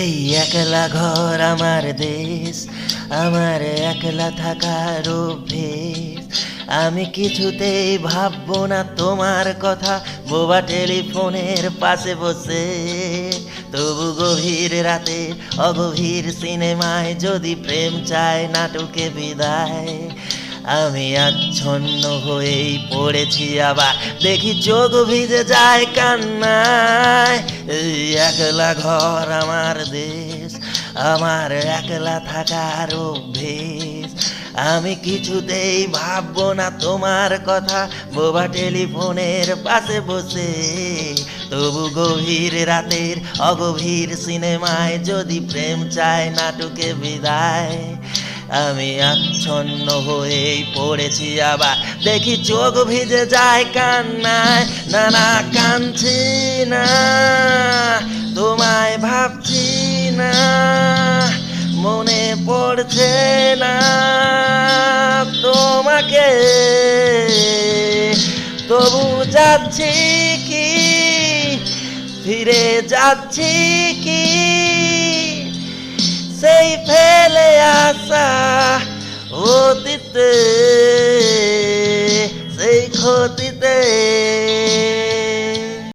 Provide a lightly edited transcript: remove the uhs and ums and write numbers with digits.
এই একলা ঘর আমার দেশ, আমার একলা থাকার অভ্যেস। আমি কিছুতেই ভাববো না তোমার কথা, বোবা টেলিফোনের পাশে বসে। তবু গভীর রাতে অগভীর সিনেমায় যদি প্রেম চায় নাটকে বিদায়, আমি আচ্ছন্ন হয়েই পড়েছি আবার, দেখি চোখ ভিজে যায় কান্নায়। এই একলা ঘর আমার দেশ, আমার একলা থাকার অভ্যেস। আমি কিছুতেই ভাববো না তোমার কথা, বোবা টেলিফোনের পাশে বসে। তবু গভীর রাতের অগভীর সিনেমায় যদি প্রেম চায় নাটকে বিদায়, আমি আচ্ছন্ন হয়েই পড়েছি আবার, দেখি চোখ ভিজে যায় কান্নায়। না না, কাঁদছি না, তোমায় ভাবছি না, মনে পড়ছে না তোমাকে। তবু যাচ্ছি কি, ফিরে যাচ্ছি কি সেই ফেলে আসা